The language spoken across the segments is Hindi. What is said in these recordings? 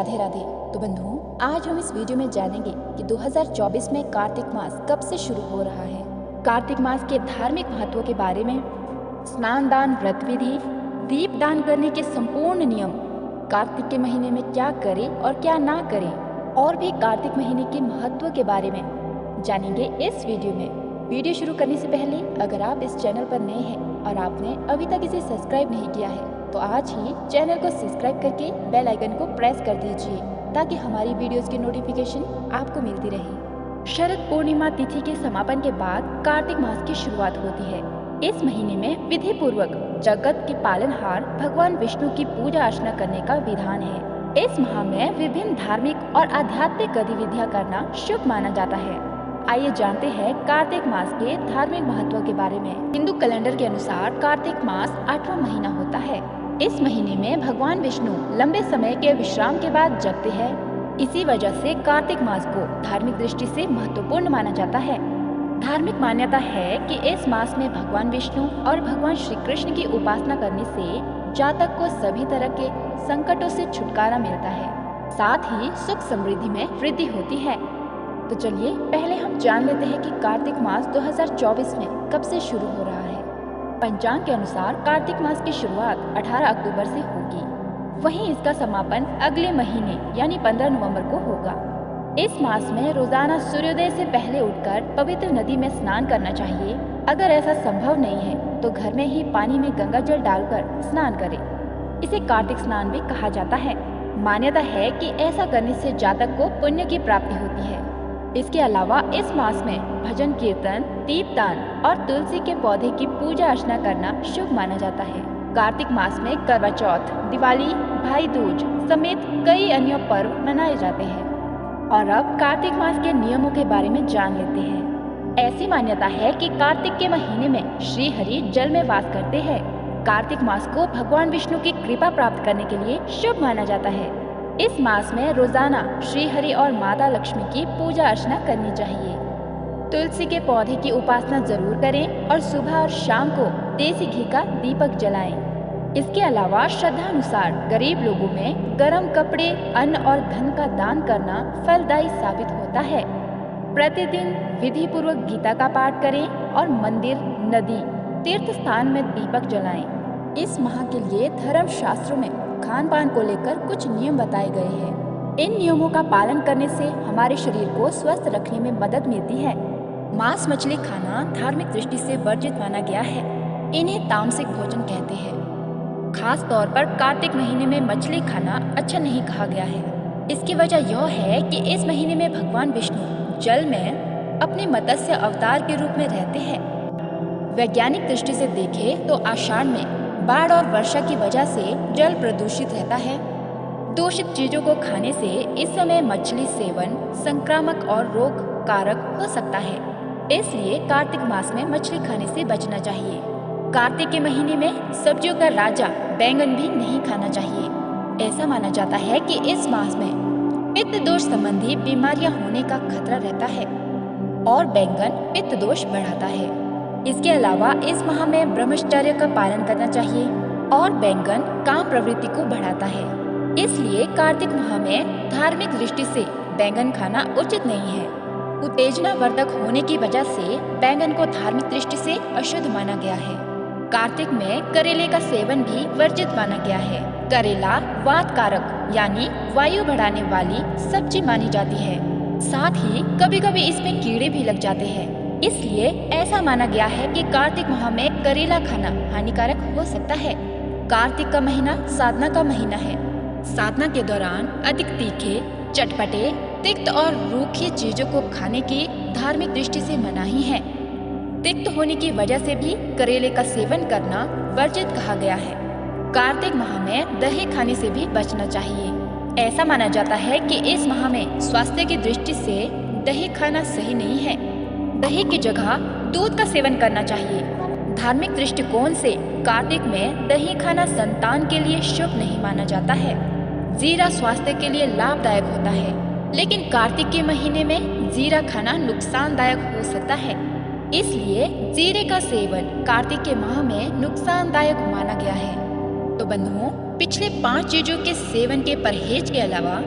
राधे राधे। तो बंधुओं, आज हम इस वीडियो में जानेंगे कि 2024 में कार्तिक मास कब से शुरू हो रहा है, कार्तिक मास के धार्मिक महत्व के बारे में, स्नान दान व्रत विधि, दीप दान करने के संपूर्ण नियम, कार्तिक के महीने में क्या करें और क्या ना करें, और भी कार्तिक महीने के महत्व के बारे में जानेंगे इस वीडियो में। वीडियो शुरू करने से पहले अगर आप इस चैनल पर नए हैं और आपने अभी तक इसे सब्सक्राइब नहीं किया है तो आज ही चैनल को सब्सक्राइब करके बेल आइकन को प्रेस कर दीजिए ताकि हमारी वीडियोस की नोटिफिकेशन आपको मिलती रहे। शरद पूर्णिमा तिथि के समापन के बाद कार्तिक मास की शुरुआत होती है। इस महीने में विधि पूर्वक जगत के पालनहार भगवान विष्णु की पूजा अर्चना करने का विधान है। इस माह में विभिन्न धार्मिक और आध्यात्मिक गतिविधियां करना शुभ माना जाता है। आइए जानते हैं कार्तिक मास के धार्मिक महत्व के बारे में। हिंदू कैलेंडर के अनुसार कार्तिक मास 8वां महीना होता है। इस महीने में भगवान विष्णु लंबे समय के विश्राम के बाद जगते हैं। इसी वजह से कार्तिक मास को धार्मिक दृष्टि से महत्वपूर्ण माना जाता है। धार्मिक मान्यता है कि इस मास में भगवान विष्णु और भगवान श्री कृष्ण की उपासना करने से जातक को सभी तरह के संकटों से छुटकारा मिलता है, साथ ही सुख समृद्धि में वृद्धि होती है। तो चलिए पहले हम जान लेते हैं कि कार्तिक मास 2024 में कब से शुरू हो रहा है। पंचांग के अनुसार कार्तिक मास की शुरुआत 18 अक्टूबर से होगी, वहीं इसका समापन अगले महीने यानी 15 नवंबर को होगा। इस मास में रोजाना सूर्योदय से पहले उठकर पवित्र नदी में स्नान करना चाहिए। अगर ऐसा संभव नहीं है तो घर में ही पानी में गंगा जल डालकर स्नान करें। इसे कार्तिक स्नान भी कहा जाता है। मान्यता है कि ऐसा करने से जातक को पुण्य की प्राप्ति होती है। इसके अलावा इस मास में भजन कीर्तन, दीपदान और तुलसी के पौधे की पूजा अर्चना करना शुभ माना जाता है। कार्तिक मास में करवा चौथ, दिवाली, भाई दूज समेत कई अन्य पर्व मनाए जाते हैं। और अब कार्तिक मास के नियमों के बारे में जान लेते हैं। ऐसी मान्यता है कि कार्तिक के महीने में श्री हरि जल में वास करते हैं। कार्तिक मास को भगवान विष्णु की कृपा प्राप्त करने के लिए शुभ माना जाता है। इस मास में रोजाना श्री हरि और माता लक्ष्मी की पूजा अर्चना करनी चाहिए। तुलसी के पौधे की उपासना जरूर करें और सुबह और शाम को देसी घी का दीपक जलाएं। इसके अलावा श्रद्धा अनुसार गरीब लोगों में गर्म कपड़े, अन्न और धन का दान करना फलदायी साबित होता है। प्रतिदिन विधि पूर्वक गीता का पाठ करें और मंदिर, नदी, तीर्थ स्थान में दीपक जलाएं। इस माह के लिए धर्म शास्त्रों में खान पान को लेकर कुछ नियम बताए गए हैं। इन नियमों का पालन करने से हमारे शरीर को स्वस्थ रखने में मदद मिलती है। मांस मछली खाना धार्मिक दृष्टि से वर्जित माना गया है। इन्हें तामसिक भोजन कहते हैं। खास तौर पर कार्तिक महीने में मछली खाना अच्छा नहीं कहा गया है। इसकी वजह यह है कि इस महीने में भगवान विष्णु जल में अपने मत्स्य अवतार के रूप में रहते हैं। वैज्ञानिक दृष्टि से देखें तो आषाढ़ में बाढ़ और वर्षा की वजह से जल प्रदूषित रहता है। दूषित चीजों को खाने से इस समय मछली सेवन संक्रामक और रोग कारक हो सकता है। इसलिए कार्तिक मास में मछली खाने से बचना चाहिए। कार्तिक के महीने में सब्जियों का राजा बैंगन भी नहीं खाना चाहिए। ऐसा माना जाता है कि इस मास में पित्त दोष संबंधी बीमारियां होने का खतरा रहता है और बैंगन पित्त दोष बढ़ाता है। इसके अलावा इस माह में ब्रह्मचर्य का पालन करना चाहिए और बैंगन काम प्रवृत्ति को बढ़ाता है। इसलिए कार्तिक माह में धार्मिक दृष्टि से बैंगन खाना उचित नहीं है। उत्तेजना वर्धक होने की वजह से बैंगन को धार्मिक दृष्टि से अशुद्ध माना गया है। कार्तिक में करेले का सेवन भी वर्जित माना गया है। करेला वात कारक यानी वायु बढ़ाने वाली सब्जी मानी जाती है। साथ ही कभी कभी इसमें कीड़े भी लग जाते हैं। इसलिए ऐसा माना गया है कि कार्तिक माह में करेला खाना हानिकारक हो सकता है। कार्तिक का महीना साधना का महीना है। साधना के दौरान अधिक तीखे, चटपटे, तिक्त और रूखी चीजों को खाने की धार्मिक दृष्टि से मनाही है। तिक्त होने की वजह से भी करेले का सेवन करना वर्जित कहा गया है। कार्तिक माह में दही खाने से भी बचना चाहिए। ऐसा माना जाता है कि इस माह में स्वास्थ्य की दृष्टि से दही खाना सही नहीं है। दही की जगह दूध का सेवन करना चाहिए। धार्मिक दृष्टिकोण से कार्तिक में दही खाना संतान के लिए शुभ नहीं माना जाता है। जीरा स्वास्थ्य के लिए लाभदायक होता है, लेकिन कार्तिक के महीने में जीरा खाना नुकसानदायक हो सकता है। इसलिए जीरे का सेवन कार्तिक के माह में नुकसानदायक माना गया है। तो बंधुओं, पिछले 5 चीजों के सेवन के परहेज के अलावा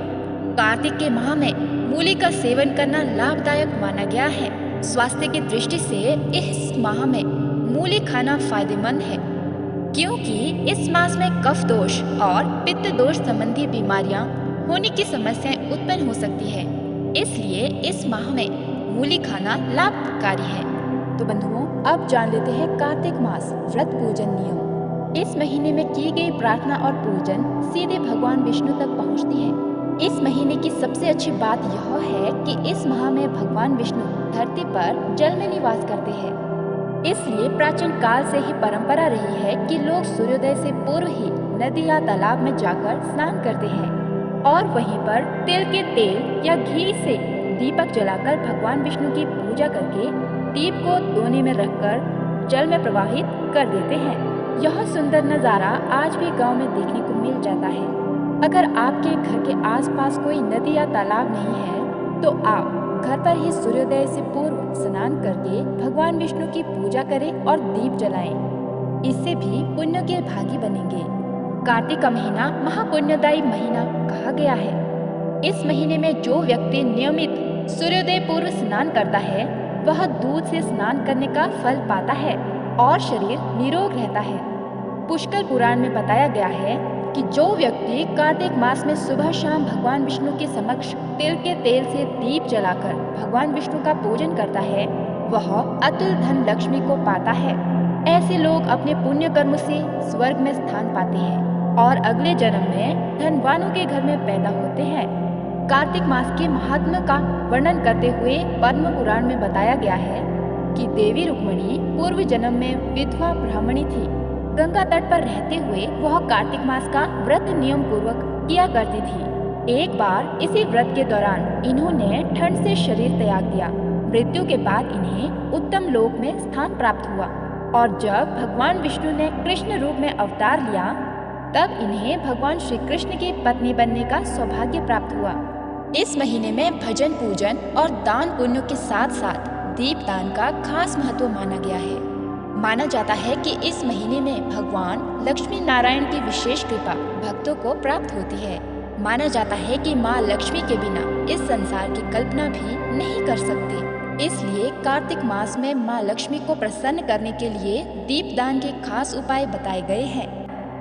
कार्तिक के माह में मूली का सेवन करना लाभदायक माना गया है। स्वास्थ्य की दृष्टि से इस माह में मूली खाना फायदेमंद है, क्योंकि इस मास में कफ दोष और पित्त दोष संबंधी बीमारियां होने की समस्याएं उत्पन्न हो सकती है। इसलिए इस माह में मूली खाना लाभकारी है। तो बंधुओं, अब जान लेते हैं कार्तिक मास व्रत पूजन नियम। इस महीने में की गई प्रार्थना और पूजन सीधे भगवान विष्णु तक पहुंचती है। इस महीने की सबसे अच्छी बात यह है कि इस माह में भगवान विष्णु धरती पर जल में निवास करते हैं। इसलिए प्राचीन काल से ही परंपरा रही है कि लोग सूर्योदय से पूर्व ही नदी या तालाब में जाकर स्नान करते हैं और वहीं पर तिल के तेल या घी से दीपक जलाकर भगवान विष्णु की पूजा करके दीप को दोने में रखकर जल में प्रवाहित कर देते हैं। यह सुंदर नज़ारा आज भी गांव में देखने को मिल जाता है। अगर आपके घर के आसपास कोई नदी या तालाब नहीं है तो आप घर पर ही सूर्योदय से पूर्व स्नान करके भगवान विष्णु की पूजा करें और दीप जलाएं। इससे भी पुण्य के भागी बनेंगे। कार्तिक का महीना महापुण्यदायी महीना कहा गया है। इस महीने में जो व्यक्ति नियमित सूर्योदय पूर्व स्नान करता है वह दूध से स्नान करने का फल पाता है और शरीर निरोग रहता है। पुष्कर पुराण में बताया गया है कि जो व्यक्ति कार्तिक मास में सुबह शाम भगवान विष्णु के समक्ष तिल के तेल से दीप जलाकर भगवान विष्णु का पूजन करता है वह अतुल धन लक्ष्मी को पाता है। ऐसे लोग अपने पुण्य कर्म से स्वर्ग में स्थान पाते हैं और अगले जन्म में धनवानों के घर में पैदा होते हैं। कार्तिक मास के महात्म्य का वर्णन करते हुए पद्म पुराण में बताया गया है कि देवी रुक्मिणी पूर्व जन्म में विधवा ब्राह्मणी थी। गंगा तट पर रहते हुए वह कार्तिक मास का व्रत नियम पूर्वक किया करती थी। एक बार इसी व्रत के दौरान इन्होंने ठंड से शरीर त्याग दिया। मृत्यु के बाद इन्हें उत्तम लोक में स्थान प्राप्त हुआ और जब भगवान विष्णु ने कृष्ण रूप में अवतार लिया तब इन्हें भगवान श्री कृष्ण की पत्नी बनने का सौभाग्य प्राप्त हुआ। इस महीने में भजन पूजन और दान पुण्य के साथ साथ दीप दान का खास महत्व माना गया है। माना जाता है कि इस महीने में भगवान लक्ष्मी नारायण की विशेष कृपा भक्तों को प्राप्त होती है। माना जाता है कि माँ लक्ष्मी के बिना इस संसार की कल्पना भी नहीं कर सकते। इसलिए कार्तिक मास में माँ लक्ष्मी को प्रसन्न करने के लिए दीपदान के खास उपाय बताए गए हैं।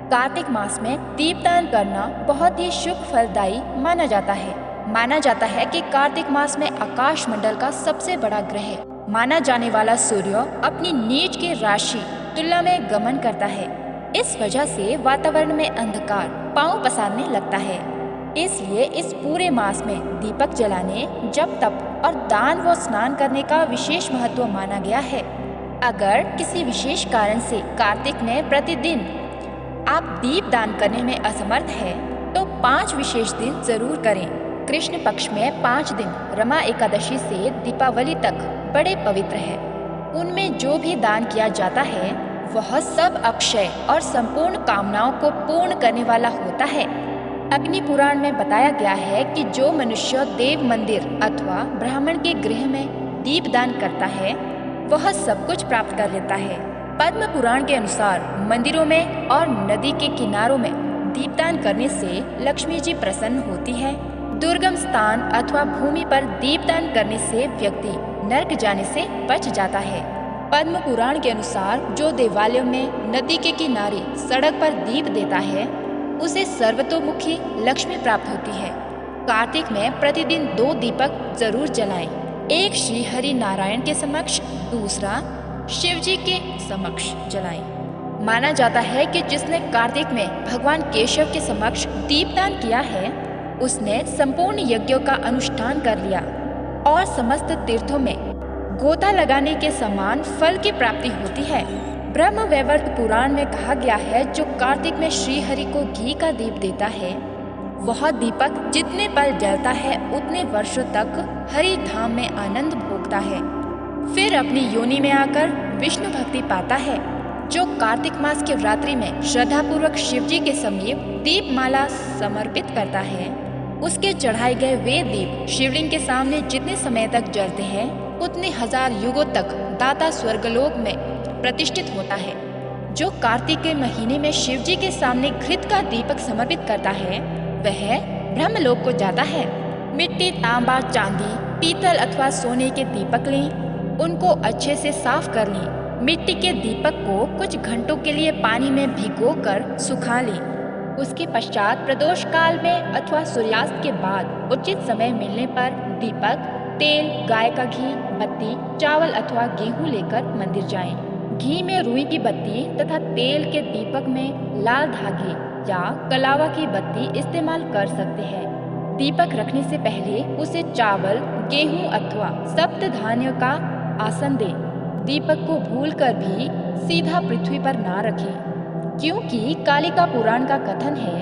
कार्तिक मास में दीपदान करना बहुत ही शुभ फलदायी माना जाता है। माना जाता है कि कार्तिक मास में आकाश मंडल का सबसे बड़ा ग्रह माना जाने वाला सूर्य अपनी नीच की राशि तुला में गमन करता है। इस वजह से वातावरण में अंधकार पांव पसारने लगता है। इसलिए इस पूरे मास में दीपक जलाने, जप तप और दान व स्नान करने का विशेष महत्व माना गया है। अगर किसी विशेष कारण से कार्तिक में प्रतिदिन आप दीप दान करने में असमर्थ है तो 5 विशेष दिन जरूर करें। कृष्ण पक्ष में 5 दिन रमा एकादशी से दीपावली तक बड़े पवित्र है। उनमें जो भी दान किया जाता है वह सब अक्षय और संपूर्ण कामनाओं को पूर्ण करने वाला होता है। अग्नि पुराण में बताया गया है कि जो मनुष्य देव मंदिर अथवा ब्राह्मण के गृह में दीप दान करता है वह सब कुछ प्राप्त कर लेता है। पद्म पुराण के अनुसार मंदिरों में और नदी के किनारों में दीपदान करने से लक्ष्मी जी प्रसन्न होती है। दुर्गम स्थान अथवा भूमि पर दीपदान करने से व्यक्ति नरक जाने से बच जाता है। पद्म पुराण के अनुसार जो देवालयों में नदी के किनारे सड़क पर दीप देता है उसे सर्वतोमुखी लक्ष्मी प्राप्त होती है। कार्तिक में प्रतिदिन 2 दीपक जरूर जलाएं। एक श्री हरि नारायण के समक्ष, दूसरा शिव जी के समक्ष जलाएं। माना जाता है कि जिसने कार्तिक में भगवान केशव के समक्ष दीपदान किया है उसने संपूर्ण यज्ञों का अनुष्ठान कर लिया और समस्त तीर्थों में गोता लगाने के समान फल की प्राप्ति होती है। ब्रह्म वैवर्त पुराण में कहा गया है जो कार्तिक में श्री हरि को घी का दीप देता है वह दीपक जितने पल जलता है उतने वर्षों तक हरि धाम में आनंद भोगता है, फिर अपनी योनि में आकर विष्णु भक्ति पाता है। जो कार्तिक मास के रात्रि में श्रद्धा पूर्वक शिव जी के समीप दीपमाला समर्पित करता है उसके चढ़ाए गए वे दीप शिवलिंग के सामने जितने समय तक जलते हैं उतने 1000 युगों तक दाता स्वर्गलोक में प्रतिष्ठित होता है। जो कार्तिक के महीने में शिव जी के सामने घृत का दीपक समर्पित करता है वह ब्रह्मलोक को जाता है। मिट्टी, तांबा, चांदी, पीतल अथवा सोने के दीपक लें, उनको अच्छे से साफ कर लें। मिट्टी के दीपक को कुछ घंटों के लिए पानी में भिगोकर सुखा लें। उसके पश्चात प्रदोष काल में अथवा सूर्यास्त के बाद उचित समय मिलने पर दीपक, तेल, गाय का घी, बत्ती, चावल अथवा गेहूं लेकर मंदिर जाएं। घी में रुई की बत्ती तथा तेल के दीपक में लाल धागे या कलावा की बत्ती इस्तेमाल कर सकते हैं। दीपक रखने से पहले उसे चावल, गेहूं अथवा सप्त धान्य का आसन दें। दीपक को भूलकर भी सीधा पृथ्वी पर ना रखें, क्योंकि कालिका पुराण का कथन है,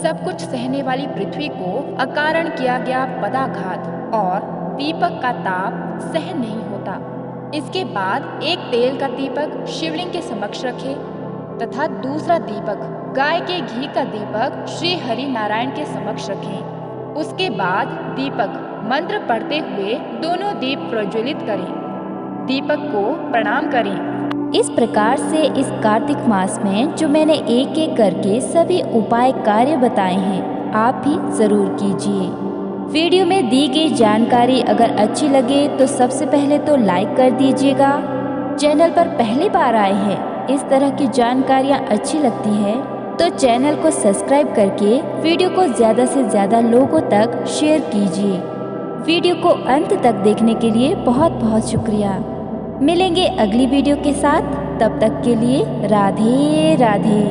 सब कुछ सहने वाली पृथ्वी को अकारण किया गया पदाघात और दीपक का ताप सहन नहीं होता। इसके बाद एक तेल का दीपक शिवलिंग के समक्ष रखें तथा दूसरा दीपक, गाय के घी का दीपक, श्री हरि नारायण के समक्ष रखें। उसके बाद दीपक मंत्र पढ़ते हुए दोनों दीप प्रज्वलित करें। दीपक को प्रणाम करें। इस प्रकार से इस कार्तिक मास में जो मैंने एक एक करके सभी उपाय कार्य बताए हैं, आप भी जरूर कीजिए। वीडियो में दी गई जानकारी अगर अच्छी लगे तो सबसे पहले तो लाइक कर दीजिएगा। चैनल पर पहली बार आए हैं, इस तरह की जानकारियाँ अच्छी लगती है तो चैनल को सब्सक्राइब करके वीडियो को ज़्यादा से ज़्यादा लोगों तक शेयर कीजिए। वीडियो को अंत तक देखने के लिए बहुत बहुत शुक्रिया। मिलेंगे अगली वीडियो के साथ, तब तक के लिए राधे राधे।